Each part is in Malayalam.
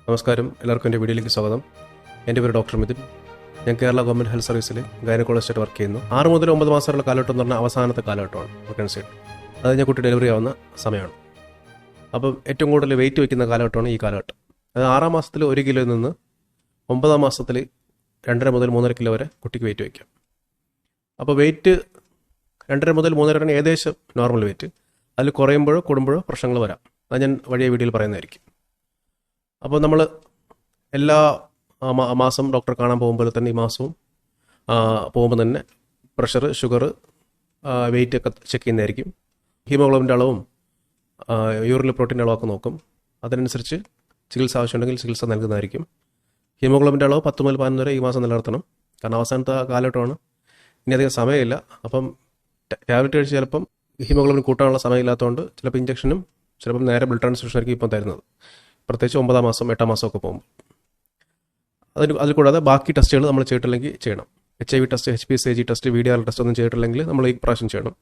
നമസ്കാരം, എല്ലാവർക്കും എൻ്റെ വീഡിയോയിലേക്ക് സ്വാഗതം. എൻ്റെ പേര് ഡോക്ടർ മിഥുൻ. ഞാൻ കേരള ഗവൺമെൻറ് ഹെൽത്ത് സർവീസിൽ ഗൈനക്കോളജിസ്റ്റായിട്ട് വർക്ക് ചെയ്യുന്നു. 6 മുതൽ 9 മാസമുള്ള കാലഘട്ടം എന്ന് പറഞ്ഞാൽ അവസാനത്തെ കാലഘട്ടമാണ് പ്രഗ്നൻസിയിൽ. അത് ഞാൻ കുട്ടി ഡെലിവറി ആവുന്ന സമയമാണ്. അപ്പം ഏറ്റവും കൂടുതൽ വെയിറ്റ് വയ്ക്കുന്ന കാലഘട്ടമാണ് ഈ കാലഘട്ടം. അത് 6 മാസത്തിൽ 1 കിലോയിൽ നിന്ന് 9 മാസത്തിൽ 2.5 മുതൽ 3.5 കിലോ വരെ കുട്ടിക്ക് വെയിറ്റ് വയ്ക്കാം. അപ്പോൾ വെയിറ്റ് 2.5 മുതൽ 3.5 ഏകദേശം നോർമൽ വെയിറ്റ്. അതിൽ കുറയുമ്പോഴോ കൂടുമ്പോഴോ പ്രശ്നങ്ങൾ വരാം. അത് ഞാൻ വഴിയ വീഡിയോയിൽ പറയുന്നതായിരിക്കും. അപ്പോൾ നമ്മൾ എല്ലാ മാസം ഡോക്ടറെ കാണാൻ പോകുമ്പോൾ തന്നെ ഈ മാസവും പോകുമ്പോൾ തന്നെ പ്രഷർ, ഷുഗർ, വെയിറ്റ് ഒക്കെ ചെക്ക് ചെയ്യുന്നതായിരിക്കും. ഹീമോഗ്ലോബിൻ്റെ അളവും യൂറിനിൽ പ്രോട്ടീൻ്റെ അളവൊക്കെ നോക്കും. അതിനനുസരിച്ച് ചികിത്സ ആവശ്യമുണ്ടെങ്കിൽ ചികിത്സ നൽകുന്നതായിരിക്കും. ഹീമോഗ്ലോബിൻ്റെ അളവ് 10 മുതൽ 11 വരെ ഈ മാസം നിലനിർത്തണം. കാരണം അവസാനത്തെ കാലഘട്ടമാണ്, ഇനി അധികം സമയമില്ല. അപ്പം ടാബ്ലറ്റ് കഴിച്ച് ചിലപ്പം ഹീമോഗ്ലോബിൻ കൂട്ടാനുള്ള സമയമില്ലാത്തതുകൊണ്ട് ചിലപ്പോൾ ഇഞ്ചക്ഷനും ചിലപ്പം നേരെ ബ്ലഡ് ട്രാൻസ്ഫ്യൂഷനായിരിക്കും ഇപ്പം തരുന്നത്, പ്രത്യേകിച്ച് 9 മാസം 8 മാസം ഒക്കെ പോകുമ്പോൾ. അതിൽ കൂടാതെ ബാക്കി ടെസ്റ്റുകൾ നമ്മൾ ചെയ്തിട്ടില്ലെങ്കിൽ ചെയ്യണം. HIV test, HPCG test, VDR test ഒന്നും ചെയ്തിട്ടില്ലെങ്കിൽ നമ്മൾ ഈ പ്രാവശ്യം ചെയ്യണം.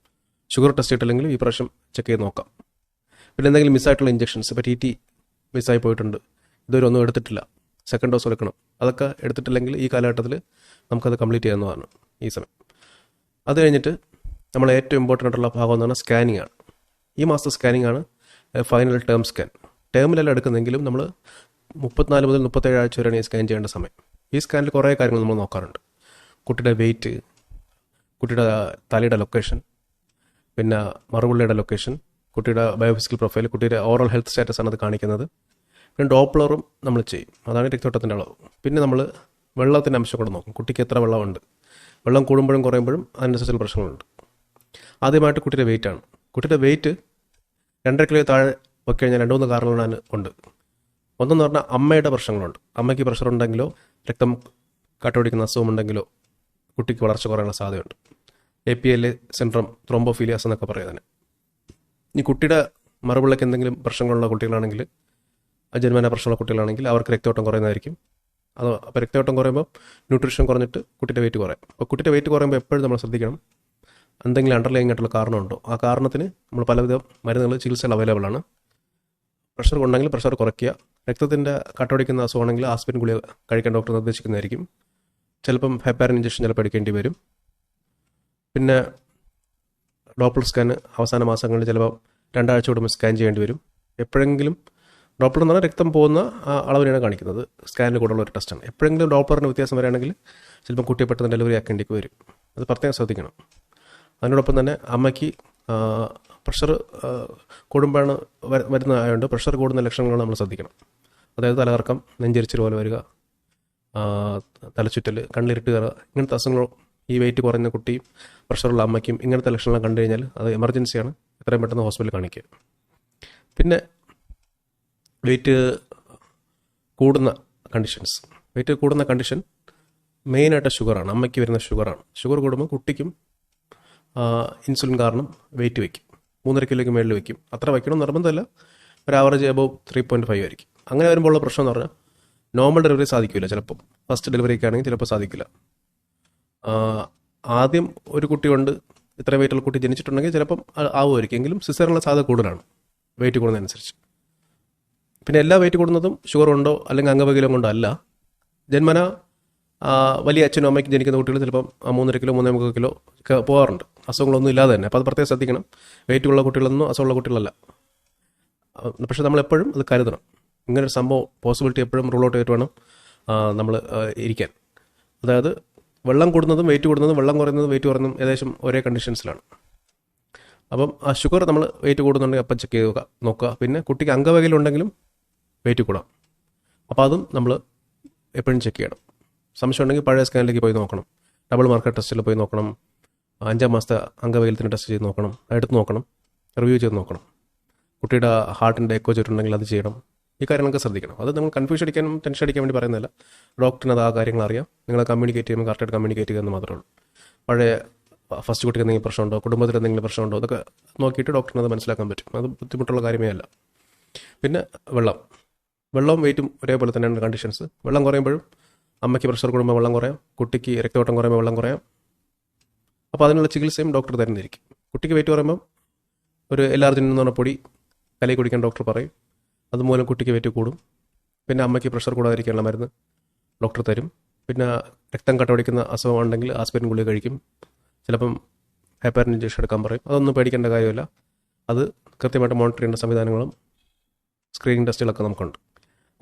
ഷുഗർ ടെസ്റ്റ് ചെയ്തിട്ടില്ലെങ്കിൽ ഈ പ്രാവശ്യം ചെക്ക് ചെയ്ത് നോക്കാം. പിന്നെ എന്തെങ്കിലും മിസ്സായിട്ടുള്ള ഇഞ്ചക്ഷൻസ്, ഇപ്പോൾ TT മിസ്സായി പോയിട്ടുണ്ട്, ഇതുവരെ ഒന്നും എടുത്തിട്ടില്ല, സെക്കൻഡ് ഡോസ് എടുക്കണം, അതൊക്കെ എടുത്തിട്ടില്ലെങ്കിൽ ഈ കാലഘട്ടത്തിൽ നമുക്കത് കംപ്ലീറ്റ് ചെയ്യാവുന്നതാണ് ഈ സമയം. അത് കഴിഞ്ഞിട്ട് നമ്മൾ ഏറ്റവും ഇമ്പോർട്ടൻ്റ് ആയിട്ടുള്ള ഭാഗം എന്ന് പറഞ്ഞാൽ സ്കാനിങ് ആണ്. ഈ മാസത്തെ സ്കാനിങ് ആണ് ഫൈനൽ ടേം സ്കാൻ. ടേമിലല്ല എടുക്കുന്നെങ്കിലും നമ്മൾ 34 മുതൽ 37 ആഴ്ച വരെയാണ് ഈ സ്കാൻ ചെയ്യേണ്ട സമയം. ഈ സ്കാനിൽ കുറേ കാര്യങ്ങൾ നമ്മൾ നോക്കാറുണ്ട്. കുട്ടിയുടെ വെയിറ്റ്, കുട്ടിയുടെ തലയുടെ ലൊക്കേഷൻ, പിന്നെ മറുപുള്ളിയുടെ ലൊക്കേഷൻ, കുട്ടിയുടെ ബയോഫിസിക്കൽ പ്രൊഫൈൽ, കുട്ടിയുടെ ഓവറോൾ ഹെൽത്ത് സ്റ്റാറ്റസ് ആണ് അത് കാണിക്കുന്നത്. പിന്നെ ഡോപ്ലറും നമ്മൾ ചെയ്യും, അതാണ് രക്തയോട്ടത്തിൻ്റെ അളവ്. പിന്നെ നമ്മൾ വെള്ളത്തിൻ്റെ അംശം കൂടെ നോക്കും, കുട്ടിക്ക് എത്ര വെള്ളമുണ്ട്. വെള്ളം കൂടുമ്പോഴും കുറയുമ്പോഴും അതിനനുസരിച്ചുള്ള പ്രശ്നങ്ങളുണ്ട്. ആദ്യമായിട്ട് കുട്ടിയുടെ വെയിറ്റാണ്. കുട്ടിയുടെ വെയിറ്റ് 2.5 കിലോ താഴെ ഒക്കെ കഴിഞ്ഞാൽ 2-3 കാരണങ്ങൾ ഉണ്ട്. ഒന്നെന്ന് പറഞ്ഞാൽ അമ്മയുടെ പ്രശ്നങ്ങളുണ്ട്. അമ്മയ്ക്ക് പ്രഷർ ഉണ്ടെങ്കിലോ രക്തം കട്ടപിടിക്കുന്ന അസുഖമുണ്ടെങ്കിലോ കുട്ടിക്ക് വളർച്ച കുറയാനുള്ള സാധ്യതയുണ്ട്. APLA സിൻഡ്രോം, ത്രോംബോഫീലിയാസ് എന്നൊക്കെ പറയുന്നതിന്. ഈ കുട്ടിയുടെ മറുപിള്ളയ്ക്ക് എന്തെങ്കിലും പ്രശ്നങ്ങളുള്ള കുട്ടികളാണെങ്കിൽ, ജന്മന പ്രശ്നമുള്ള കുട്ടികളാണെങ്കിൽ അവർക്ക് രക്തയോട്ടം കുറയുന്നതായിരിക്കും. അപ്പോൾ രക്തയോട്ടം കുറയുമ്പോൾ ന്യൂട്രീഷൻ കുറഞ്ഞിട്ട് കുട്ടിയുടെ വെയിറ്റ് കുറയും. അപ്പോൾ കുട്ടിയുടെ വെയിറ്റ് കുറയുമ്പോൾ എപ്പോഴും നമ്മൾ ശ്രദ്ധിക്കണം, എന്തെങ്കിലും അണ്ടർലൈങ് ആയിട്ടുള്ള കാരണമുണ്ടോ. ആ കാരണത്തിന് നമ്മൾ പലവിധ മരുന്നുകൾ, ചികിത്സകൾ അവൈലബിൾ ആണ്. പ്രഷർ ഉണ്ടെങ്കിൽ പ്രഷർ കുറയ്ക്കുക. രക്തത്തിൻ്റെ കട്ടപിടിക്കുന്ന അസുഖമാണെങ്കിൽ ആസ്പിരിൻ ഗുളിക കഴിക്കാൻ ഡോക്ടർ നിർദ്ദേശിക്കുന്നതായിരിക്കും. ചിലപ്പം ഹെപ്പാരിൻ ഇഞ്ചക്ഷൻ ചിലപ്പോൾ എടുക്കേണ്ടി വരും. പിന്നെ ഡോപ്ലർ സ്കാൻ അവസാന മാസങ്ങളിൽ ചിലപ്പോൾ 2 ആഴ്ച കൂടുമ്പോൾ സ്കാൻ ചെയ്യേണ്ടി വരും. എപ്പോഴെങ്കിലും ഡോപ്ലർ എന്ന് പറഞ്ഞാൽ രക്തം പോകുന്ന അളവിനെയാണ് കാണിക്കുന്നത്, സ്കാനിന് കൂടെയുള്ള ഒരു ടെസ്റ്റാണ്. എപ്പോഴെങ്കിലും ഡോപ്ലറിന് വ്യത്യാസം വരികയാണെങ്കിൽ ചിലപ്പം കുട്ടിയെ പെട്ടെന്ന് ഡെലിവറി ആക്കേണ്ടി വരും. അത് പ്രത്യേകം ശ്രദ്ധിക്കണം. അതിനോടൊപ്പം തന്നെ അമ്മയ്ക്ക് പ്രഷർ കൂടുമ്പോഴാണ് വരുന്നതായതുകൊണ്ട് പ്രഷർ കൂടുന്ന ലക്ഷണങ്ങൾ നമ്മൾ ശ്രദ്ധിക്കണം. അതായത് തലകറക്കം, നെഞ്ചരിച്ചിൽ പോലെ വരിക, തലച്ചുറ്റൽ, കണ്ണിരിട്ട് കയറുക, ഇങ്ങനത്തെ അസുഖങ്ങൾ ഈ വെയിറ്റ് കുറഞ്ഞ കുട്ടിയും പ്രഷറുള്ള അമ്മയ്ക്കും ഇങ്ങനത്തെ ലക്ഷണങ്ങൾ കണ്ടു കഴിഞ്ഞാൽ അത് എമർജൻസിയാണ്. എത്രയും പെട്ടെന്ന് ഹോസ്പിറ്റലിൽ കാണിക്കുക. പിന്നെ വെയിറ്റ് കൂടുന്ന കണ്ടീഷൻ മെയിനായിട്ട് ഷുഗറാണ്. അമ്മയ്ക്ക് വരുന്ന ഷുഗറാണ്. ഷുഗർ കൂടുമ്പോൾ കുട്ടിക്കും ഇൻസുലിൻ കാരണം വെയിറ്റ് വയ്ക്കും. 3.5 കിലോയ്ക്ക് മേളിൽ വയ്ക്കും. അത്ര വയ്ക്കണം നിർബന്ധമല്ല, ഒരു ആവറേജ് അബവ് 3.5 ആയിരിക്കും. അങ്ങനെ വരുമ്പോൾ ഉള്ള പ്രശ്നം എന്ന് പറഞ്ഞാൽ നോർമൽ ഡെലിവറി സാധിക്കില്ല. ചിലപ്പോൾ ഫസ്റ്റ് ഡെലിവറിക്ക് ആണെങ്കിൽ ചിലപ്പോൾ സാധിക്കില്ല. ആദ്യം ഒരു കുട്ടി കൊണ്ട് ഇത്ര വെയിറ്റുള്ള കുട്ടി ജനിച്ചിട്ടുണ്ടെങ്കിൽ ചിലപ്പം ആവുമായിരിക്കും. എങ്കിലും സിസേറിനുള്ള സാധ്യത കൂടുതലാണ് വെയിറ്റ് കൂടുന്നതനുസരിച്ച്. പിന്നെ എല്ലാ വെയിറ്റ് കൂടുന്നതും ഷുഗർ ഉണ്ടോ അല്ലെങ്കിൽ അംഗവൈകല്യം കൊണ്ടോ അല്ല. ജന്മന വലിയ അച്ഛനും അമ്മയ്ക്കും ജനിക്കുന്ന കുട്ടികൾ ചിലപ്പം 3.5 കിലോ 3.5 കിലോ ഒക്കെ പോകാറുണ്ട്, അസുഖങ്ങളൊന്നും ഇല്ലാതെ തന്നെ. അപ്പോൾ അത് പ്രത്യേകം ശ്രദ്ധിക്കണം. വെയിറ്റ് ഉള്ള കുട്ടികളൊന്നും അസുഖമുള്ള കുട്ടികളല്ല. പക്ഷെ നമ്മളെപ്പോഴും അത് കരുതണം. ഇങ്ങനൊരു സംഭവം പോസിബിലിറ്റി എപ്പോഴും റൂൾ ഔട്ട് ചെയ്തിട്ട് വേണം നമ്മൾ ഇരിക്കാൻ. അതായത് വെള്ളം കൂടുന്നതും വെയിറ്റ് കൂടുന്നതും, വെള്ളം കുറയുന്നതും വെയിറ്റ് കുറയുന്നതും ഏകദേശം ഒരേ കണ്ടീഷൻസിലാണ്. അപ്പം ആ ഷുഗർ നമ്മൾ വെയിറ്റ് കൂടുന്നുണ്ടെങ്കിൽ അപ്പം ചെക്ക് ചെയ്ത് നോക്കുക. പിന്നെ കുട്ടിക്ക് അംഗവൈകല്യം ഉണ്ടെങ്കിലും വെയിറ്റ് കൂടാം. അപ്പോൾ അതും നമ്മൾ എപ്പോഴും ചെക്ക് ചെയ്യണം. സംശയം ഉണ്ടെങ്കിൽ പഴയ സ്കാനിലേക്ക് പോയി നോക്കണം. ഡബിൾ മാർക്കർ ടെസ്റ്റിൽ പോയി നോക്കണം. 5 മാസത്തെ അംഗവൈകല്യത്തിന് ടെസ്റ്റ് ചെയ്ത് നോക്കണം. എടുത്ത് നോക്കണം. റിവ്യൂ ചെയ്ത് നോക്കണം. കുട്ടിയുടെ ഹാർട്ടിൻ്റെ എക്കോ ചെയ്തിട്ടുണ്ടെങ്കിൽ അത് ചെയ്യണം. ഈ കാര്യങ്ങളൊക്കെ ശ്രദ്ധിക്കണം. അത് നമ്മൾ കൺഫ്യൂഷൻ അടിക്കാനും ടെൻഷൻ അടിക്കാൻ വേണ്ടി പറയുന്നില്ല. ഡോക്ടറിന് അത് ആ കാര്യങ്ങൾ അറിയാം. നിങ്ങൾ കമ്മ്യൂണിക്കേറ്റ് ചെയ്യുമ്പോൾ കറക്റ്റായിട്ട് കമ്മ്യൂണിക്കേറ്റ് ചെയ്യുക എന്ന് മാത്രമേ ഉള്ളൂ. പഴയ ഫസ്റ്റ് കുട്ടിക്ക് എന്തെങ്കിലും പ്രശ്നമുണ്ടോ, കുടുംബത്തിൽ എന്തെങ്കിലും പ്രശ്നമുണ്ടോ, അതൊക്കെ നോക്കിയിട്ട് ഡോക്ടറിന് അത് മനസ്സിലാക്കാൻ പറ്റും. അത് ബുദ്ധിമുട്ടുള്ള കാര്യമേ അല്ല. പിന്നെ വെള്ളവും വെയിറ്റും ഒരേപോലെ തന്നെയാണ് കണ്ടീഷൻസ്. വെള്ളം കുറയുമ്പോഴും അമ്മയ്ക്ക് പ്രഷർ കൂടുമ്പോൾ വെള്ളം കുറയാം, കുട്ടിക്ക് രക്തയോട്ടം കുറയുമ്പോൾ വെള്ളം കുറയാം. അപ്പോൾ അതിനുള്ള ചികിത്സയും ഡോക്ടർ തരുന്നതായിരിക്കും. കുട്ടിക്ക് വെയിറ്റ് പറയുമ്പം ഒരു LRG എന്ന് പറഞ്ഞ പൊടി തലയിൽ കുടിക്കാൻ ഡോക്ടർ പറയും. അതുമൂലം കുട്ടിക്ക് വെയിറ്റ് കൂടും. പിന്നെ അമ്മയ്ക്ക് പ്രഷർ കൂടാതിരിക്കാനുള്ള മരുന്ന് ഡോക്ടർ തരും. പിന്നെ രക്തം കട്ടപിടിക്കുന്ന അസുഖമുണ്ടെങ്കിൽ ആസ്പിരിൻ ഗുളിക കഴിക്കും. ചിലപ്പം ഹെപ്പാരിൻ ഇഞ്ചക്ഷൻ എടുക്കാൻ പറയും. അതൊന്നും പേടിക്കേണ്ട കാര്യമില്ല. അത് കൃത്യമായിട്ട് മോണിറ്റർ ചെയ്യേണ്ട സംവിധാനങ്ങളും സ്ക്രീനിങ് ടെസ്റ്റുകളൊക്കെ നമുക്കുണ്ട്.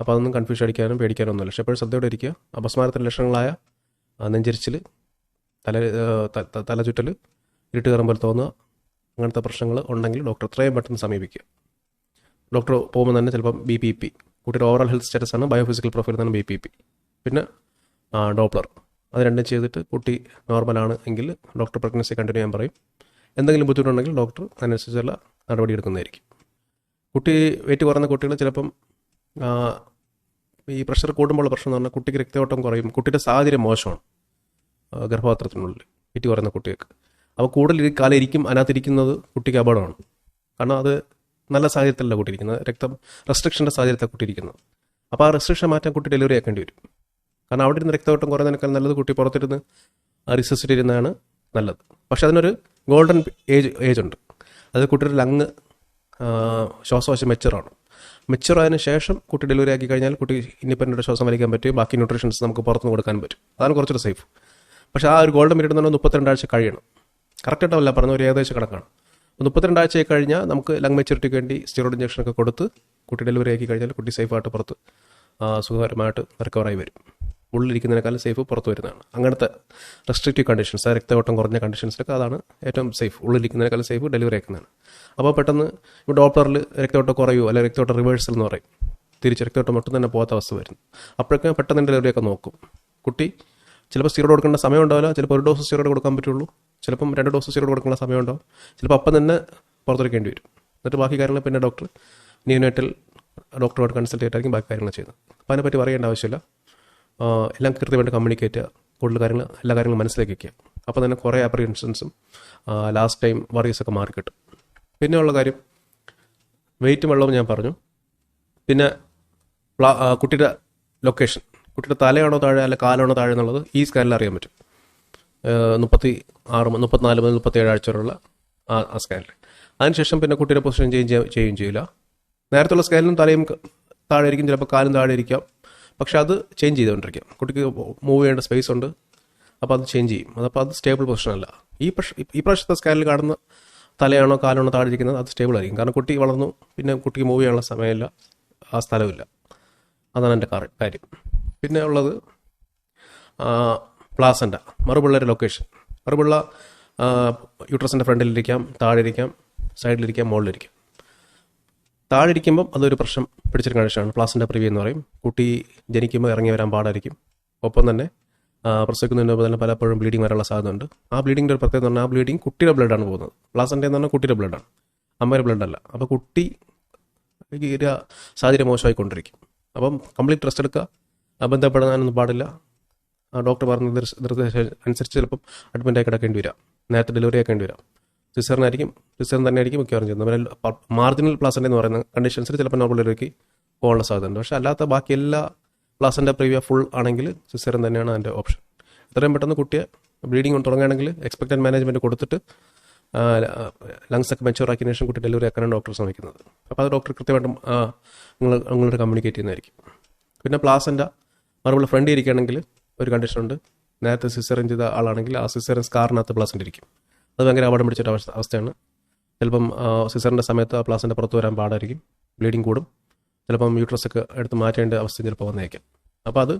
അപ്പോൾ അതൊന്നും കൺഫ്യൂഷൻ അടിക്കാനും പേടിക്കാനും ഒന്നുമില്ല. പക്ഷേ എപ്പോഴും ശ്രദ്ധയോടെ ഇരിക്കുക. അപസ്മാരത്തിൻ്റെ ലക്ഷണങ്ങളായ നെഞ്ചരിച്ചിൽ, തലചുറ്റൽ, ഇരുട്ട് കയറുമ്പോൾ തോന്നുക, അങ്ങനത്തെ പ്രശ്നങ്ങൾ ഉണ്ടെങ്കിൽ ഡോക്ടർ എത്രയും പെട്ടെന്ന് സമീപിക്കുക. ഡോക്ടർ പോകുമ്പോൾ തന്നെ ചിലപ്പം BPP, കുട്ടിയുടെ ഓവറോൾ ഹെൽത്ത് സ്റ്റാറ്റസ് ആണ്, ബയോഫിസിക്കൽ പ്രൊഫൈൽ തന്നെ BPP, പിന്നെ ഡോപ്ലർ, അത് രണ്ടും ചെയ്തിട്ട് കുട്ടി നോർമലാണ് എങ്കിൽ ഡോക്ടർ പ്രഗ്നൻസി കണ്ടിന്യൂ ചെയ്യാൻ പറയും. എന്തെങ്കിലും ബുദ്ധിമുട്ടുണ്ടെങ്കിൽ ഡോക്ടർ അതിനനുസരിച്ചുള്ള നടപടി എടുക്കുന്നതായിരിക്കും. കുട്ടി വെയിറ്റ് കുറഞ്ഞ കുട്ടികൾ ചിലപ്പം ഈ പ്രഷർ കൂടുമ്പോൾ പ്രശ്നം എന്ന് പറഞ്ഞാൽ കുട്ടിക്ക് രക്തയോട്ടം കുറയും. കുട്ടിയുടെ സാഹചര്യം മോശമാണ് ഗർഭപാത്രത്തിനുള്ളിൽ വെയിറ്റ് കുറഞ്ഞ കുട്ടികൾക്ക്. അപ്പോൾ കൂടുതൽ കാലം ഇരിക്കും അതിനകത്തിരിക്കുന്നത് കുട്ടിക്ക് അപകടമാണ്. കാരണം അത് നല്ല സാഹചര്യത്തിലല്ല കുട്ടി ഇരിക്കുന്നത്, റെസ്ട്രിക്ഷൻ്റെ സാഹചര്യത്തിൽ കുട്ടി ഇരിക്കുന്നത്. അപ്പോൾ ആ റെസ്ട്രിക്ഷൻ മാറ്റാൻ കുട്ടി ഡെലിവറി ആക്കേണ്ടി വരും. കാരണം അവിടെ ഇരുന്ന് രക്തയോട്ടം കുറയുന്നതിനേക്കാൾ നല്ലത് കുട്ടി പുറത്തിരുന്ന് റിസസിറ്റിരുന്നതാണ് നല്ലത്. പക്ഷെ അതിനൊരു ഗോൾഡൻ ഏജ് ഉണ്ട്. അത് കുട്ടിയുടെ ലങ് ശ്വാസകോശം മെച്ചുറായതിനു ശേഷം കുട്ടി ഡെലിവറി ആക്കി കഴിഞ്ഞാൽ കുട്ടി ഇൻഡിപെൻഡൻ്റ് ശ്വാസം വലിക്കാൻ പറ്റും. ബാക്കി ന്യൂട്രീഷൻസ് നമുക്ക് പുറത്തുനിന്ന് കൊടുക്കാൻ പറ്റും. അതാണ് കുറച്ചുകൂടെ സേഫ്. പക്ഷേ ആ ഒരു ഗോൾഡൻ പീരീഡ് എന്ന് പറഞ്ഞാൽ 32 ആഴ്ച കഴിയണം. കറക്റ്റായിട്ടല്ല പറഞ്ഞ ഒരു ഏകദേശ കണക്കാണ്. 32 ആഴ്ചയായി കഴിഞ്ഞാൽ നമുക്ക് ലങ് മെച്യൂരിറ്റിക്ക് വേണ്ടി സ്റ്റിറോയിഡ് ഇഞ്ചക്ഷനൊക്കെ കൊടുത്ത് കുട്ടി ഡെലിവറി ആക്കി കഴിഞ്ഞാൽ കുട്ടി സേഫായിട്ട് പുറത്ത് സുഖകരമായിട്ട് റിക്കവറായി വരും. ഉള്ളിലിരിക്കുന്നതിനേക്കാളും സേഫ് പുറത്ത് വരുന്നതാണ്. അങ്ങനത്തെ റെസ്ട്രിക്റ്റീവ് കണ്ടീഷൻസ്, രക്തയോട്ടം കുറഞ്ഞ കണ്ടീഷൻസിലൊക്കെ അതാണ് ഏറ്റവും സേഫ്. ഉള്ളിലിരിക്കുന്നതിനേക്കാളും സേഫ് ഡെലിവറി ആക്കുന്നതാണ്. അപ്പോൾ പെട്ടെന്ന് ഇപ്പോൾ ഡോപ്ലറിൽ രക്തയോട്ടം കുറയുമോ അല്ലെങ്കിൽ രക്തയോട്ടം റിവേഴ്സൽ എന്ന് പറയും, തിരിച്ച് രക്തയോട്ടം ഒട്ടും തന്നെ പോകാത്ത അവസ്ഥ വരുന്നു. അപ്പോഴൊക്കെ പെട്ടെന്ന് ഡെലിവറിയൊക്കെ നോക്കും. കുട്ടി ചിലപ്പോൾ സ്റ്റിറോയിഡ് കൊടുക്കേണ്ട സമയം ഉണ്ടാവില്ല. ചിലപ്പോൾ 1 ഡോസ് സ്റ്റിറോയിഡ് കൊടുക്കാൻ പറ്റുള്ളൂ. ചിലപ്പം 2 ഡോസ് സ്റ്റിറോയിഡ് കൊടുക്കേണ്ട സമയം ഉണ്ടാവും. ചിലപ്പോൾ അപ്പം തന്നെ പുറത്തെടുക്കേണ്ടി വരും. എന്നിട്ട് ബാക്കി കാര്യങ്ങൾ പിന്നെ ഡോക്ടർ നിയോനേറ്റൽ ഡോക്ടറുമായിട്ട് കൺസൾട്ട് ചെയ്തിട്ടായിരിക്കും ബാക്കി കാര്യങ്ങൾ ചെയ്യുന്നത്. അപ്പോൾ അതിനെപ്പറ്റി പറയേണ്ട ആവശ്യമില്ല. എല്ലാം കൃത്യമായിട്ട് കമ്മ്യൂണിക്കേറ്റ് ചെയ്യുക, കൂടുതൽ കാര്യങ്ങൾ എല്ലാ കാര്യങ്ങളും മനസ്സിലാക്കി വയ്ക്കുക. അപ്പോൾ തന്നെ കുറേ അപ്രിഹെൻഷൻസും ലാസ്റ്റ് ടൈം വറീസൊക്കെ മാറിക്കിട്ടും. പിന്നെ ഉള്ള കാര്യം വെയിറ്റും വെള്ളവും ഞാൻ പറഞ്ഞു. പിന്നെ കുട്ടിയുടെ ലൊക്കേഷൻ, കുട്ടിയുടെ തലയാണോ താഴെ അല്ല കാലാണോ താഴെ എന്നുള്ളത് ഈ സ്കാനിൽ അറിയാൻ പറ്റും. 34 മുതൽ 37 ആഴ്ച വരെയുള്ള ആ സ്കാനിൽ. അതിനുശേഷം പിന്നെ കുട്ടിയുടെ പൊസിഷൻ ചെയ്യുകയും ചെയ്യില്ല. നേരത്തുള്ള സ്കാനിലും തലയും താഴെ ആയിരിക്കും, ചിലപ്പോൾ കാലും താഴെ ഇരിക്കാം. പക്ഷെ അത് ചേഞ്ച് ചെയ്തുകൊണ്ടിരിക്കാം. കുട്ടിക്ക് മൂവ് ചെയ്യേണ്ട സ്പേസ് ഉണ്ട്, അപ്പോൾ അത് ചേഞ്ച് ചെയ്യും. അതപ്പോൾ അത് സ്റ്റേബിൾ പൊസിഷനല്ല. ഈ പ്രാവശ്യത്തെ സ്കാനിൽ കാണുന്ന തലയാണോ കാലാണോ താഴെ ഇരിക്കുന്നത് അത് സ്റ്റേബിൾ ആയിരിക്കും. കാരണം കുട്ടി വളർന്നു, പിന്നെ കുട്ടിക്ക് മൂവ് ചെയ്യാനുള്ള സമയമില്ല, ആ സ്ഥലമില്ല. അതാണ് എൻ്റെ കാര്യം. പിന്നെ ഉള്ളത് പ്ലാസൻ്റ, മറുപിള്ളയുടെ ലൊക്കേഷൻ. മറുപിള്ള യൂട്രസിൻ്റെ ഫ്രണ്ടിലിരിക്കാം, താഴെ ഇരിക്കാം, സൈഡിലിരിക്കാം, മുകളിലിരിക്കാം. താഴെ ഇരിക്കുമ്പം അതൊരു പ്രശ്നം പിടിച്ചൊരു കണ്ടീഷനാണ്, പ്ലാസൻ്റ പ്രിവ്യൂ എന്ന് പറയും. കുട്ടി ജനിക്കുമ്പോൾ ഇറങ്ങി വരാൻ പാടായിരിക്കും. ഒപ്പം തന്നെ പ്രസവിക്കുന്നതിന് മുമ്പ് തന്നെ പലപ്പോഴും ബ്ലീഡിങ് വരാനുള്ള സാധ്യത ഉണ്ട്. ആ ബ്ലീഡിങ്ങിൻ്റെ ഒരു പ്രത്യേകത പറഞ്ഞാൽ ആ ബ്ലീഡിങ് കുട്ടിയുടെ ബ്ലഡാണ് പോകുന്നത്. പ്ലാസൻ്റ എന്ന് പറഞ്ഞാൽ കുട്ടിയുടെ ബ്ലഡാണ്, അമ്മയുടെ ബ്ലഡല്ല. അപ്പോൾ കുട്ടി സാഹചര്യം മോശമായിക്കൊണ്ടിരിക്കും. അപ്പം കംപ്ലീറ്റ് റെസ്റ്റ് എടുക്കുക, ബന്ധപ്പെടാനൊന്നും പാടില്ല. ഡോക്ടർ പറഞ്ഞ നിർദ്ദേശം അനുസരിച്ച് ചിലപ്പം അഡ്മിറ്റായി കിടക്കേണ്ടി വരാം, നേരത്തെ ഡെലിവറി ആക്കേണ്ടി വരാം. സിസേറിൻ തന്നെ ആയിരിക്കും മിക്കവാറും ചെയ്യുന്നത്. പിന്നെ മാർജിനൽ പ്ലാസൻ്റ എന്ന് പറയുന്ന കണ്ടീഷൻസിൽ ചിലപ്പോൾ നോർമൽ ഡെലിവറിക്ക് പോകാനുള്ള സാധ്യത ഉണ്ട്. പക്ഷേ അല്ലാത്ത ബാക്കി എല്ലാ പ്ലാസൻ്റ പ്രീവിയ ഫുൾ ആണെങ്കിൽ സിസേറിൻ തന്നെയാണ് അതിൻ്റെ ഓപ്ഷൻ. എത്രയും പെട്ടെന്ന് കുട്ടിയെ ബ്ലീഡിങ് തുടങ്ങുകയാണെങ്കിൽ എക്സ്പെക്റ്റഡ് മാനേജ്മെൻറ്റ് കൊടുത്തിട്ട് ലങ്സൊക്കെ മെച്ചുവർ ആക്കിയതിനു ശേഷം കുട്ടി ഡെലിവറി ആക്കാനാണ് ഡോക്ടർ ശ്രമിക്കുന്നത്. അപ്പോൾ അത് ഡോക്ടർ കൃത്യമായിട്ടും നിങ്ങളോട് കമ്മ്യൂണിക്കേറ്റ് ചെയ്യുന്നതായിരിക്കും. പിന്നെ പ്ലാസൻ്റ മറുപടി ഫ്രണ്ട് ഇരിക്കുകയാണെങ്കിൽ ഒരു കണ്ടീഷനുണ്ട്. നേരത്തെ സിസേറിൻ ചെയ്ത ആളാണെങ്കിൽ ആ സിസേറിൻ സ്കാറിനകത്ത് പ്ലാസൻ്റ ഇരിക്കും. അത് ഭയങ്കര അപകടം പിടിച്ചൊരു അവസ്ഥയാണ്. ചിലപ്പം സിസറിൻ്റെ സമയത്ത് ആ പ്ലാസൻ്റ പുറത്ത് വരാൻ പാടായിരിക്കും, ബ്ലീഡിങ് കൂടും. ചിലപ്പം യൂട്രസൊക്കെ എടുത്ത് മാറ്റേണ്ട അവസ്ഥ ചിലപ്പോൾ വന്നേക്കാം. അപ്പോൾ അത്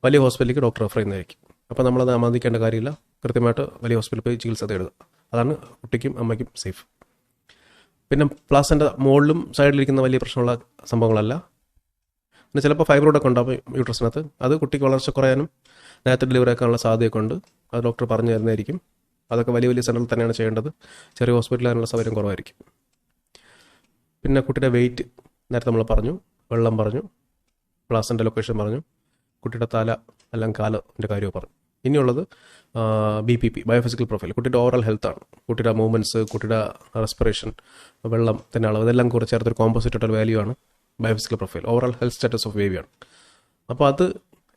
വലിയ ഹോസ്പിറ്റലിലേക്ക് ഡോക്ടർ റെഫർ ചെയ്യുന്നതായിരിക്കും. അപ്പോൾ നമ്മളത് അമർദ്ദിക്കേണ്ട കാര്യമില്ല, കൃത്യമായിട്ട് വലിയ ഹോസ്പിറ്റലിൽ പോയി ചികിത്സ തേടുക. അതാണ് കുട്ടിക്കും അമ്മയ്ക്കും സേഫ്. പിന്നെ പ്ലാസൻ്റ മുകളിലും സൈഡിലിരിക്കുന്ന വലിയ പ്രശ്നമുള്ള സംഭവങ്ങളല്ല. പിന്നെ ചിലപ്പോൾ ഫൈബ്രോയിഡൊക്കെ ഉണ്ടാവും യൂട്രസിനകത്ത്. അത് കുട്ടിക്ക് വളർച്ച കുറയാനും നേരത്തെ ഡെലിവറി ആക്കാനുള്ള സാധ്യതയൊക്കെ ഉണ്ട്. അത് ഡോക്ടർ പറഞ്ഞു തരുന്നതായിരിക്കും. അതൊക്കെ വലിയ വലിയ സെൻറ്ററിൽ തന്നെയാണ് ചെയ്യേണ്ടത്. ചെറിയ ഹോസ്പിറ്റലിൽ അതിനുള്ള സൗകര്യം കുറവായിരിക്കും. പിന്നെ കുട്ടിയുടെ വെയിറ്റ് നേരത്തെ നമ്മൾ പറഞ്ഞു, വെള്ളം പറഞ്ഞു, പ്ലാസൻ്റ ലൊക്കേഷൻ പറഞ്ഞു, കുട്ടിയുടെ തല അല്ലെങ്കിൽ കാലിൻ്റെ കാര്യവും പറഞ്ഞു. ഇനിയുള്ളത് BPP, ബയോഫിസിക്കൽ പ്രൊഫൈൽ. കുട്ടിയുടെ ഓവറോൾ ഹെൽത്താണ്. കുട്ടിയുടെ മൂവ്മെൻറ്റ്സ്, കുട്ടിയുടെ റെസ്പിറേഷൻ, വെള്ളത്തിൻ്റെ അളവ്, ഇതെല്ലാം കൂടെ ചേർത്തൊരു കോമ്പോസിറ്റ് ടോട്ടൽ വാല്യൂ ആണ് biophysical profile. Overall health status of ബേബിയാണ്. അപ്പോൾ അത്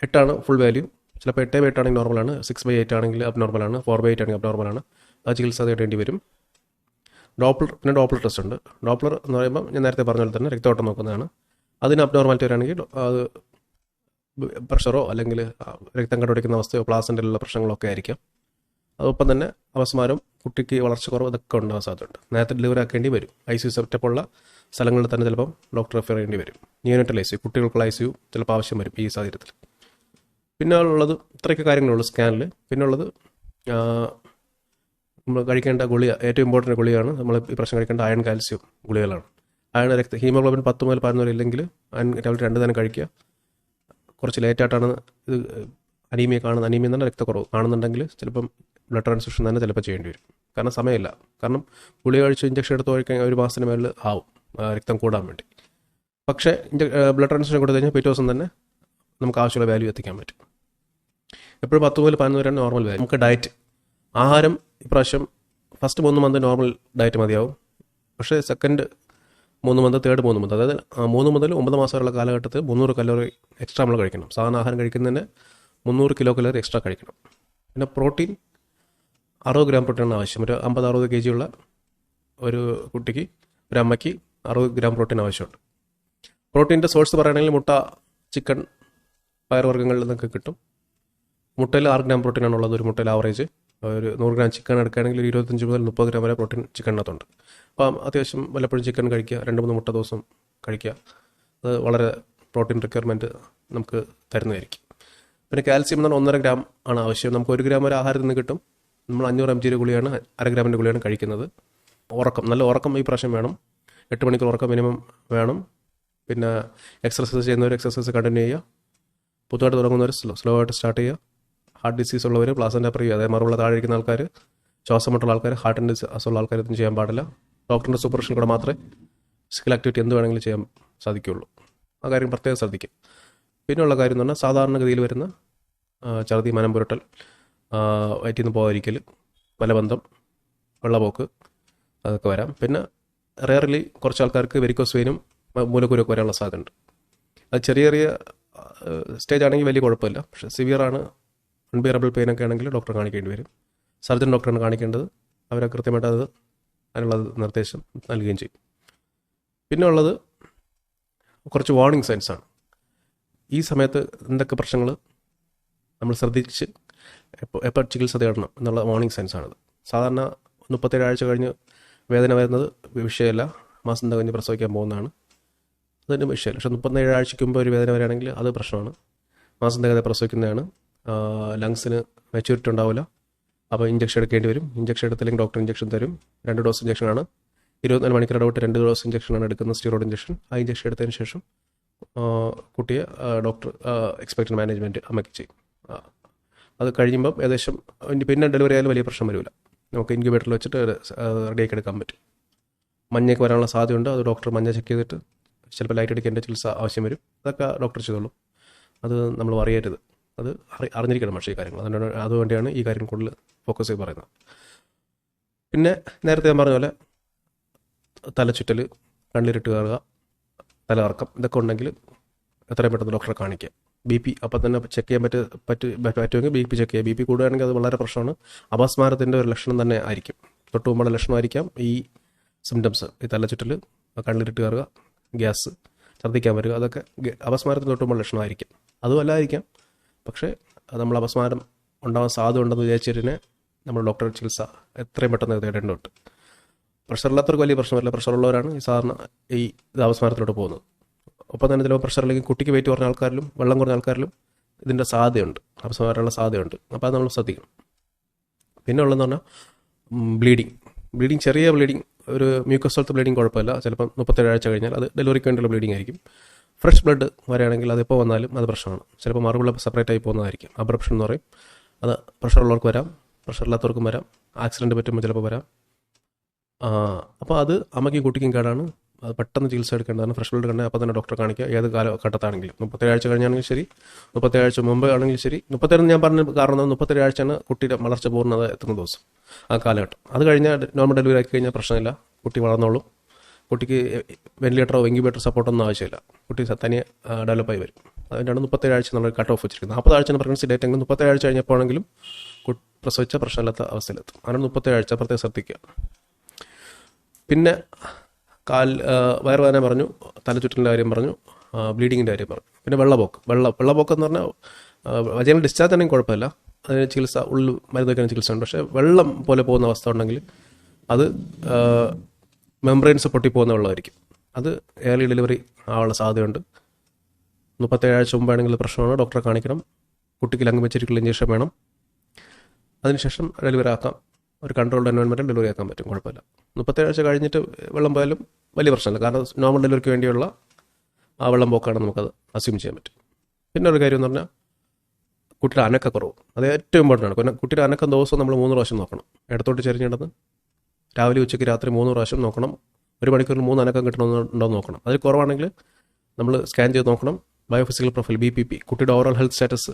8 ഫുൾ വാല്യൂ. ചിലപ്പോൾ 8/8 ആണെങ്കിൽ നോർമലാണ്, 6/8 ആണെങ്കിൽ അബ്നോർമലാണ്, 4/8 ആണെങ്കിൽ അബ്നോർമലാണ്. അത് ചികിത്സ തേടേണ്ടി വരും. പിന്നെ ഡോപ്ലർ ടെസ്റ്റ് ഉണ്ട്. ഡോപ്ലർ എന്ന് പറയുമ്പോൾ ഞാൻ നേരത്തെ പറഞ്ഞ പോലെ തന്നെ രക്തയോട്ടം നോക്കുന്നതാണ്. അതിന് അബ്നോർമാലിറ്റി വരികയാണെങ്കിൽ അത് പ്രഷറോ അല്ലെങ്കിൽ രക്തം കണ്ടുപിടിക്കുന്ന അവസ്ഥയോ പ്ലാസൻ്റിലുള്ള പ്രശ്നങ്ങളോ ഒക്കെ ആയിരിക്കാം. അതൊപ്പം തന്നെ അപസ്മാരം, കുട്ടിക്ക് വളർച്ച കുറവ്, ഇതൊക്കെ ഉണ്ടാകാൻ സാധ്യതയുണ്ട്. നേരത്തെ ഡെലിവറി ആക്കേണ്ടി വരും. ICU സെറ്റപ്പുള്ള സ്ഥലങ്ങളിൽ തന്നെ ചിലപ്പം ഡോക്ടർ റെഫർ ചെയ്യേണ്ടി വരും. നിയോനറ്റൽ ICU, കുട്ടികൾക്കുള്ള ICU ചിലപ്പോൾ ആവശ്യം വരും ഈ സാഹചര്യത്തിൽ. പിന്നെ ഉള്ളത് ഇത്രയൊക്കെ കാര്യങ്ങളുള്ളൂ സ്കാനിൽ. പിന്നെ ഉള്ളത് നമ്മൾ കഴിക്കേണ്ട ഗുളിക, ഏറ്റവും ഇമ്പോർട്ടൻ്റ് ഗുളികയാണ് നമ്മൾ ഈ പ്രശ്നം കഴിക്കേണ്ട അയൺ കാൽസ്യം ഗുളികകളാണ്. അയൺ ഹീമോഗ്ലോബിൻ 10 മുതൽ 11 വരെ ഇല്ലെങ്കിൽ അയൺ ടാബ്ലറ്റ് 2 തന്നെ കഴിക്കുക. കുറച്ച് ലേറ്റായിട്ടാണ് ഇത് അനീമിയ അനീമിയ തന്നെ രക്തക്കുറവ് കാണുന്നുണ്ടെങ്കിൽ ചിലപ്പം ബ്ലഡ് ട്രാൻസ്ഫ്യൂഷൻ തന്നെ ചിലപ്പോൾ ചെയ്യേണ്ടി വരും. കാരണം സമയമില്ല. കാരണം ഗുളിക കഴിച്ച് ഇഞ്ചക്ഷൻ എടുത്ത് കഴിക്കാൻ 1 മാസത്തിന് മേളിൽ ആവും രക്തം കൂടാൻ വേണ്ടി. പക്ഷേ ബ്ലഡ് ട്രാൻസ്ഫ്യൂഷൻ കൊടുത്തു കഴിഞ്ഞാൽ പിറ്റേ ദിവസം തന്നെ നമുക്ക് ആവശ്യമുള്ള വാല്യൂ എത്തിക്കാൻ പറ്റും. എപ്പോഴും 10 മുതൽ 11 വരെയാണ് നോർമൽ വാല്യൂ. നമുക്ക് ഡയറ്റ്, ആഹാരം ഇപ്രാവശ്യം ഫസ്റ്റ് 3 മന്ത് നോർമൽ ഡയറ്റ് മതിയാവും. പക്ഷേ സെക്കൻഡ് 3 മന്ത്, തേർഡ് 3 മന്ത്, അതായത് 3 മുതൽ 9 മാസം വരെയുള്ള കാലഘട്ടത്തിൽ 300 കലോറി എക്സ്ട്രാ നമ്മൾ കഴിക്കണം. സാധാരണ ആഹാരം കഴിക്കുന്നതിന് 300 കിലോ കലോറി എക്സ്ട്രാ കഴിക്കണം. പിന്നെ പ്രോട്ടീൻ 60 ഗ്രാം പ്രോട്ടീനാണ് ആവശ്യം. ഒരു 50-60 kg ഉള്ള ഒരു കുട്ടിക്ക്, ഒരു അമ്മയ്ക്ക് 60 ഗ്രാം പ്രോട്ടീൻ ആവശ്യമുണ്ട്. പ്രോട്ടീൻ്റെ സോഴ്സ് പറയുകയാണെങ്കിൽ മുട്ട, ചിക്കൻ, പയർവർഗ്ഗങ്ങളിൽ നിന്നൊക്കെ കിട്ടും. മുട്ടയിൽ 6 ഗ്രാം പ്രോട്ടീനാണുള്ളത് ഒരു മുട്ടയിൽ ആവറേജ്. ഒരു 100 ഗ്രാം ചിക്കൻ എടുക്കുകയാണെങ്കിൽ 25 മുതൽ 30 ഗ്രാം വരെ പ്രോട്ടീൻ ചിക്കനകത്തുണ്ട്. അപ്പം അത്യാവശ്യം വല്ലപ്പോഴും ചിക്കൻ കഴിക്കുക, 2-3 മുട്ട ദിവസം കഴിക്കുക. അത് വളരെ പ്രോട്ടീൻ റിക്വയർമെൻറ്റ് നമുക്ക് തരുന്നതായിരിക്കും. പിന്നെ കാൽസ്യം എന്ന് പറഞ്ഞാൽ 1.5 ഗ്രാം ആണ് ആവശ്യം. നമുക്ക് 1 ഗ്രാം വരെ ആഹാരത്തിൽ നിന്ന് കിട്ടും. നമ്മൾ 500 mg ഗുളിയാണ്, 1/2 ഗ്രാമിൻ്റെ ഗുളിയാണ് കഴിക്കുന്നത്. ഉറക്കം, നല്ല ഉറക്കം ഈ പ്രാവശ്യം വേണം. 8 മണിക്കൂർ ഉറക്കം മിനിമം വേണം. പിന്നെ എക്സർസൈസ് ചെയ്യുന്നവർ എക്സർസൈസ് കണ്ടിന്യൂ ചെയ്യുക. പുതുതായിട്ട് തുടങ്ങുന്നവർ സ്ലോ ആയിട്ട് സ്റ്റാർട്ട് ചെയ്യുക. ഹാർട്ട് ഡിസീസ് ഉള്ളവർ, പ്ലാസൻ്റ പ്രിയ, അതായത് മറുപടി താഴെ ഇരിക്കുന്ന ആൾക്കാർ, ശ്വാസം മുട്ടുള്ള ആൾക്കാർ, ഹാർട്ടിൻ്റെ അസുഖമുള്ള ആൾക്കാർ ഇതൊന്നും ചെയ്യാൻ പാടില്ല. ഡോക്ടറിൻ്റെ സൂപ്പർവിഷൻ കൂടെ മാത്രമേ ഫിസിക്കൽ ആക്ടിവിറ്റി എന്ത് വേണമെങ്കിലും ചെയ്യാൻ സാധിക്കുകയുള്ളൂ. ആ കാര്യം പ്രത്യേകം ശ്രദ്ധിക്കുക. പിന്നെയുള്ള കാര്യം എന്ന് പറഞ്ഞാൽ സാധാരണഗതിയിൽ വരുന്ന ഛർദി, മനം പുരട്ടൽ, വയറ്റിൽ നിന്ന് പോകാതിരിക്കൽ, മലബന്ധം, വെള്ളപ്പോക്ക്, അതൊക്കെ വരാം. പിന്നെ റെയർലി കുറച്ച് ആൾക്കാർക്ക് വെരിക്കോസ് വെയിനും മൂലക്കുരുവൊക്കെ വരാനുള്ള സാധ്യതയുണ്ട്. അത് ചെറിയ ചെറിയ സ്റ്റേജ് ആണെങ്കിൽ വലിയ കുഴപ്പമില്ല. പക്ഷേ സിവിയറാണ്, അൺബിയറബിൾ പെയിനൊക്കെ ആണെങ്കിൽ ഡോക്ടറെ കാണിക്കേണ്ടി വരും. സർജൻ ഡോക്ടറാണ് കാണിക്കേണ്ടത്. അവരെ കൃത്യമായിട്ട് അതിനുള്ള നിർദ്ദേശം നൽകുകയും ചെയ്യും. പിന്നെ ഉള്ളത് കുറച്ച് വാർണിംഗ് സൈൻസാണ്. ഈ സമയത്ത് എന്തൊക്കെ പ്രശ്നങ്ങൾ നമ്മൾ ശ്രദ്ധിച്ച് എപ്പോൾ ചികിത്സ തേടണം എന്നുള്ള വാർണിംഗ് സൈൻസാണത്. സാധാരണ 37 ആഴ്ച കഴിഞ്ഞ് വേദന വരുന്നത് വിഷയമല്ല, മാസം കഴിഞ്ഞ് പ്രസവിക്കാൻ പോകുന്നതാണ്, അതിന് വിഷയമല്ല. പക്ഷേ 37 ആഴ്ചയ്ക്ക് മുമ്പ് ഒരു വേദന വരികയാണെങ്കിൽ അത് പ്രശ്നമാണ്. മാസം തികയാതെ പ്രസവിക്കുന്നതാണ്. ലങ്സിന് മെച്യൂരിറ്റി ഉണ്ടാവില്ല. അപ്പോൾ ഇഞ്ചക്ഷൻ എടുക്കേണ്ടി വരും. ഇഞ്ചക്ഷൻ എടുത്തില്ലെങ്കിൽ ഡോക്ടർ ഇഞ്ചക്ഷൻ തരും. 2 ഡോസ് ഇഞ്ചക്ഷനാണ്. 24 മണിക്കൂർ ഇടവിട്ട് 2 ഡോസ് ഇഞ്ചക്ഷനാണ് എടുക്കുന്നത്, സ്റ്റീറോയിഡ് ഇഞ്ചക്ഷൻ. ആ ഇഞ്ചക്ഷൻ എടുത്തതിന് ശേഷം കുട്ടിയെ ഡോക്ടർ എക്സ്പെക്റ്റഡ് മാനേജ്മെൻറ്റ് അമ്മയ്ക്ക് ചെയ്യും. അത് കഴിയുമ്പം ഏകദേശം പിന്നെ ഡെലിവറി ആയാലും വലിയ പ്രശ്നം വരില്ല. നമുക്ക് ഇൻക്യുബേറ്ററിൽ വെച്ചിട്ട് റെഡിയാക്കി എടുക്കാൻ പറ്റും. മഞ്ഞയൊക്കെ വരാനുള്ള സാധ്യതയുണ്ട്. അത് ഡോക്ടർ മഞ്ഞ ചെക്ക് ചെയ്തിട്ട് ചിലപ്പോൾ ലൈറ്റ് അടിക്കേണ്ട ചികിത്സ ആവശ്യം വരും. അതൊക്കെ ഡോക്ടർ ചെയ്തോളൂ. അത് നമ്മൾ അറിയരുത്. അത് അറിഞ്ഞിരിക്കണം. പക്ഷേ ഈ കാര്യങ്ങൾ അതുകൊണ്ടാണ് ഈ കാര്യം കൂടുതൽ ഫോക്കസ് ചെയ്ത് പറയുന്നത്. പിന്നെ നേരത്തെ ഞാൻ പറഞ്ഞ പോലെ തലചുറ്റൽ, കണ്ണിരിട്ട് കയറുക, തലകറക്കം, ഇതൊക്കെ ഉണ്ടെങ്കിൽ എത്രയും പെട്ടെന്ന് ഡോക്ടറെ കാണിക്കുക. BP അപ്പം തന്നെ ചെക്ക് ചെയ്യാൻ പറ്റുമെങ്കിൽ BP ചെക്ക് ചെയ്യുക. BP കൂടുകയാണെങ്കിൽ അത് വളരെ പ്രശ്നമാണ്. അപസ്മാരത്തിൻ്റെ ഒരു ലക്ഷണം തന്നെ ആയിരിക്കും. തൊട്ട് മുമ്പുള്ള ലക്ഷണമായിരിക്കാം ഈ സിംറ്റംസ്. ഈ തലചുറ്റൽ, കണ്ണിരിട്ട് കയറുക, ഗ്യാസ്, ഛർദ്ദിക്കാൻ വരിക, അതൊക്കെ അപസ്മാരത്തിന് തൊട്ട് മുമ്പുള്ള ലക്ഷണമായിരിക്കും. അതും അല്ലായിരിക്കാം. പക്ഷേ നമ്മൾ അപസ്മാരം ഉണ്ടാകാൻ സാധ്യത ഉണ്ടെന്ന് വിചാരിച്ചിട്ട് നമ്മൾ ഡോക്ടറെ ചികിത്സ എത്രയും പെട്ടെന്ന് തേടേണ്ടതുണ്ട്. പ്രഷറില്ലാത്തവർക്ക് വലിയ പ്രശ്നമല്ല. പ്രഷറുള്ളവരാണ് ഈ സാധാരണ ഈ അപസ്മാരത്തിലോട്ട് പോകുന്നത്. ഒപ്പം തന്നെ ചിലപ്പോൾ പ്രഷറിലേക്ക് കുട്ടിക്ക് വെയിറ്റ് കുറഞ്ഞ ആൾക്കാരിലും വെള്ളം കുറഞ്ഞ ആൾക്കാരിലും ഇതിൻ്റെ സാധ്യതയുണ്ട്, അപസ്മാരമുള്ള സാധ്യതയുണ്ട്. അപ്പോൾ അത് നമ്മൾ ശ്രദ്ധിക്കണം. പിന്നെ ഉള്ളതെന്ന് പറഞ്ഞാൽ ബ്ലീഡിങ്, ചെറിയ ബ്ലീഡിങ്, ഒരു മ്യൂക്കോസോളത്ത് ബ്ലീഡിങ് കുഴപ്പമില്ല. ചിലപ്പം 37 ആഴ്ച കഴിഞ്ഞാൽ അത് ഡെലിവറിക്ക് വേണ്ടിയുള്ള ബ്ലീഡിങ് ആയിരിക്കും. ഫ്രഷ് ബ്ലഡ് വരികയാണെങ്കിൽ അതിപ്പോൾ വന്നാലും അത് പ്രശ്നമാണ്. ചിലപ്പോൾ മറുപിള്ള സെപ്പറേറ്റ് ആയി പോകുന്നതായിരിക്കും. അബ്രപ്ഷൻ എന്ന് പറയും. അത് പ്രഷറുള്ളവർക്ക് വരാം, പ്രഷറില്ലാത്തവർക്കും വരാം. ആക്സിഡൻറ്റ് പറ്റുമ്പോൾ ചിലപ്പോൾ വരാം. അപ്പോൾ അത് അമ്മയ്ക്കും കുട്ടിക്കും കേടാണ്. അത് പെട്ടെന്ന് ചികിത്സ എടുക്കേണ്ടതാണ്. ഫ്രഷ് ബ്ലഡ് കണ്ടാൽ അപ്പോൾ തന്നെ ഡോക്ടറെ കാണിക്കുക. ഏത് കാലഘട്ടത്താണെങ്കിലും 37 ആഴ്ച കഴിഞ്ഞാണെങ്കിൽ ശരി, 37 ആഴ്ച മുമ്പ് ആണെങ്കിൽ ശരി. 37 ഞാൻ പറഞ്ഞ കാരണം 37 ആഴ്ചയാണ് കുട്ടിയുടെ വളർച്ച പൂർണ്ണത എത്തുന്ന ദിവസം, ആ കാലഘട്ടം. അത് കഴിഞ്ഞാൽ നോർമൽ ഡെലിവറി ആക്കി കഴിഞ്ഞാൽ പ്രശ്നമില്ല, കുട്ടി വളർന്നോളും. കുട്ടിക്ക് വെന്റിലേറ്ററോ ഇൻക്യുബേറ്റർ സപ്പോർട്ടൊന്നും ആവശ്യമില്ല. കുട്ടി തനിയെ ഡെവലപ്പായി വരും. അതിനാണ് 37 ആഴ്ച എന്നുള്ള കട്ട് ഓഫ് വെച്ചിരിക്കുന്നത്. 40 ആഴ്ചയാണ് പ്രഗ്നൻസി ഡേറ്റ് എങ്കിലും 37 ആഴ്ച കഴിഞ്ഞപ്പോഴെങ്കിലും പ്രസവിച്ച പ്രശ്നമില്ലാത്ത അവസ്ഥയിലെത്തും. അങ്ങനെ 37 ആഴ്ച പ്രത്യേകം ശ്രദ്ധിക്കുക. പിന്നെ വയറുവേദന പറഞ്ഞു, തലചുറ്റലിൻ്റെ കാര്യം പറഞ്ഞു, ബ്ലീഡിങ്ങിൻ്റെ കാര്യം പറഞ്ഞു. പിന്നെ വെള്ളപ്പൊക്കം എന്ന് പറഞ്ഞാൽ വജൈനൽ ഡിസ്ചാർജ് ആണെങ്കിൽ കുഴപ്പമില്ല, അതിന് ചികിത്സ ഉള്ളിൽ മരുന്ന് വയ്ക്കുന്ന ചികിത്സ ഉണ്ട്. പക്ഷേ വെള്ളം പോലെ പോകുന്ന അവസ്ഥ ഉണ്ടെങ്കിൽ അത് മെംബ്രെയിൻസ് പൊട്ടിപ്പോകുന്ന വെള്ളമായിരിക്കും. അത് ഏർലി ഡെലിവറി ആവാനുള്ള സാധ്യതയുണ്ട്. 37 ആഴ്ച മുമ്പാണെങ്കിൽ പ്രശ്നമാണ്, ഡോക്ടറെ കാണിക്കണം. കുട്ടിക്ക് ലങ് വെച്ചിരിക്കുന്ന ഇഞ്ചക്ഷൻ വേണം. അതിനുശേഷം ഡെലിവറി ആക്കാം. ഒരു കൺട്രോൾഡ് എൻവയോൺമെൻറ്റിൽ ഡെലിവറി ആക്കാൻ പറ്റും, കുഴപ്പമില്ല. 37 ആഴ്ച കഴിഞ്ഞിട്ട് വെള്ളം പോയാലും വലിയ പ്രശ്നമില്ല, കാരണം നോർമൽ ഡെലിവറിക്ക് വേണ്ടിയുള്ള ആ വെള്ളം പോക്കാണ് നമുക്കത് അസ്യൂം ചെയ്യാൻ പറ്റും. പിന്നെ ഒരു കാര്യം എന്ന് പറഞ്ഞാൽ കുട്ടിയുടെ അനക്കക്കുറവ്, അത് ഏറ്റവും ഇമ്പോർട്ടൻ്റ് ആണ്. പിന്നെ കുട്ടിയുടെ അനക്കം ദിവസവും നമ്മൾ 3 പ്രാവശ്യം നോക്കണം. ഇടത്തോട്ട് ചെരിഞ്ഞിടന്ന് രാവിലെ ഉച്ചയ്ക്ക് രാത്രി 3 പ്രാവശ്യം നോക്കണം. 1 മണിക്കൂറിൽ 3 അനക്കം കിട്ടണമെന്നുണ്ടോ നോക്കണം. അതിൽ കുറവാണെങ്കിൽ നമ്മൾ സ്കാൻ ചെയ്ത് നോക്കണം. ബയോഫിസിക്കൽ പ്രൊഫൈൽ BPP, കുട്ടിയുടെ ഓവറോൾ ഹെൽത്ത് സ്റ്റാറ്റസ്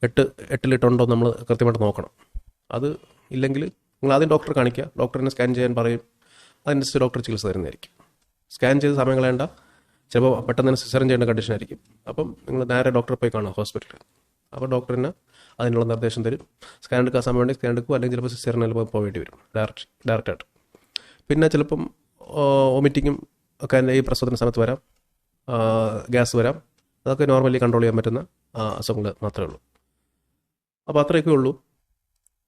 8 നമ്മൾ കൃത്യമായിട്ട് നോക്കണം. അത് ഇല്ലെങ്കിൽ നിങ്ങൾ ആദ്യം ഡോക്ടറെ കാണിക്കുക, ഡോക്ടറിനെ സ്കാൻ ചെയ്യാൻ പറയും, അതനുസരിച്ച് ഡോക്ടർ ചികിത്സ തരുന്നതായിരിക്കും. സ്കാൻ ചെയ്ത് സമയം കളയേണ്ട, ചിലപ്പോൾ പെട്ടെന്ന് തന്നെ സിസേറിയൻ ചെയ്യേണ്ട കണ്ടീഷൻ ആയിരിക്കും. അപ്പം നിങ്ങൾ നേരെ ഡോക്ടറെ പോയി കാണുക ഹോസ്പിറ്റലിൽ. അപ്പോൾ ഡോക്ടറിന് അതിനുള്ള നിർദ്ദേശം തരും. സ്കാൻ എടുക്കാൻ സമയം ഉണ്ടെങ്കിൽ സ്കാൻ എടുക്കും, അല്ലെങ്കിൽ ചിലപ്പോൾ സിസേറിയനിൽ പോകേണ്ടി വരും ഡയറക്റ്റായിട്ട്. പിന്നെ ചിലപ്പം വോമിറ്റിങ്ങും ഒക്കെ ഈ പ്രസവത്തിന് സമയത്ത് വരാം, ഗ്യാസ് വരാം. അതൊക്കെ നോർമലി കൺട്രോൾ ചെയ്യാൻ പറ്റുന്ന അസുഖങ്ങൾ മാത്രമേ ഉള്ളൂ. അപ്പോൾ അത്രയൊക്കെ ഉള്ളൂ.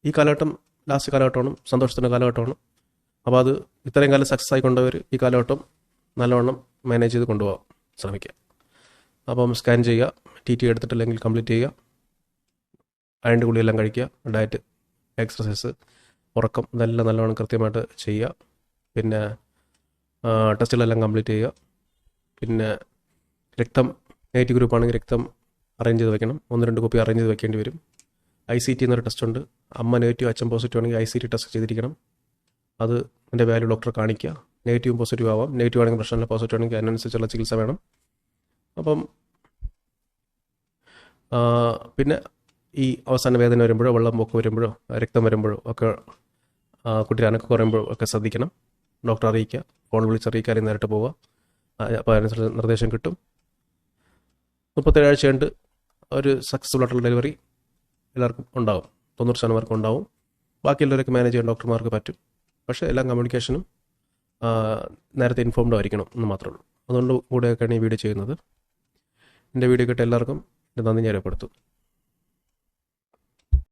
ഈ കാലഘട്ടം ലാസ്റ്റ് കാലഘട്ടമാണ്, സന്തോഷത്തിൻ്റെ കാലഘട്ടമാണ്. അപ്പോൾ അത് ഇത്രയും കാലം സക്സസ് ആയി കൊണ്ടവർ ഈ കാലഘട്ടം നല്ലവണ്ണം മാനേജ് ചെയ്ത് കൊണ്ടുപോകാൻ ശ്രമിക്കുക. അപ്പം സ്കാൻ ചെയ്യുക, TT എടുത്തിട്ടില്ലെങ്കിൽ കംപ്ലീറ്റ് ചെയ്യുക, അയണിൻ്റെ ഗുളിയെല്ലാം കഴിക്കുക, ഡയറ്റ്, എക്സർസൈസ്, ഉറക്കം, ഇതെല്ലാം നല്ലവണ്ണം കൃത്യമായിട്ട് ചെയ്യുക. പിന്നെ ടെസ്റ്റുകളെല്ലാം കംപ്ലീറ്റ് ചെയ്യുക. പിന്നെ രക്തം നെഗറ്റീവ് ഗ്രൂപ്പ് ആണെങ്കിൽ രക്തം അറേഞ്ച് ചെയ്ത് വെക്കണം. 1-2 കോപ്പി അറേഞ്ച് ചെയ്ത് വെക്കേണ്ടി വരും. ICT എന്നൊരു ടെസ്റ്റ് ഉണ്ട്. അമ്മ നെഗറ്റീവ് അച്ഛൻ പോസിറ്റീവ് ആണെങ്കിൽ ICT ടെസ്റ്റ് ചെയ്തിരിക്കണം. അത് എൻ്റെ വാല്യൂ ഡോക്ടറെ കാണിക്കുക. നെഗറ്റീവും പോസിറ്റീവ് ആവാം. നെഗറ്റീവ് ആണെങ്കിൽ പ്രശ്നമില്ല, പോസിറ്റീവ് ആണെങ്കിൽ അതിനനുസരിച്ചുള്ള ചികിത്സ വേണം. അപ്പം പിന്നെ ഈ അവസാന വേദന വരുമ്പോഴോ വെള്ളം പൊക്കം വരുമ്പോഴോ രക്തം വരുമ്പോഴോ ഒക്കെ കുട്ടിയുടെ അനക്കം കുറയുമ്പോഴോ ഒക്കെ ശ്രദ്ധിക്കണം. ഡോക്ടറെ അറിയിക്കുക, ഫോൺ വിളിച്ചറിയിക്കുക, അല്ലെങ്കിൽ നേരിട്ട് പോവുക. അപ്പോൾ അതിനനുസരിച്ച് നിർദ്ദേശം കിട്ടും. 37 ആഴ്ച കൊണ്ട് ഒരു സക്സസ്ഫുൾ ആയിട്ടുള്ള ഡെലിവറി എല്ലാവർക്കും ഉണ്ടാവും, 90% ഉണ്ടാവും. ബാക്കിയുള്ളവരൊക്കെ മാനേജ് ചെയ്യാൻ ഡോക്ടർമാർക്ക് പറ്റും. പക്ഷേ എല്ലാ കമ്മ്യൂണിക്കേഷനും നേരത്തെ ഇൻഫോംഡ് ആയിരിക്കണം എന്ന് മാത്രമേ ഉള്ളൂ. അതുകൊണ്ട് കൂടെയൊക്കെയാണ് ഈ വീഡിയോ ചെയ്യുന്നത്. എൻ്റെ വീഡിയോ കേട്ട എല്ലാവർക്കും എൻ്റെ നന്ദി ഞാൻ രേഖപ്പെടുത്തും.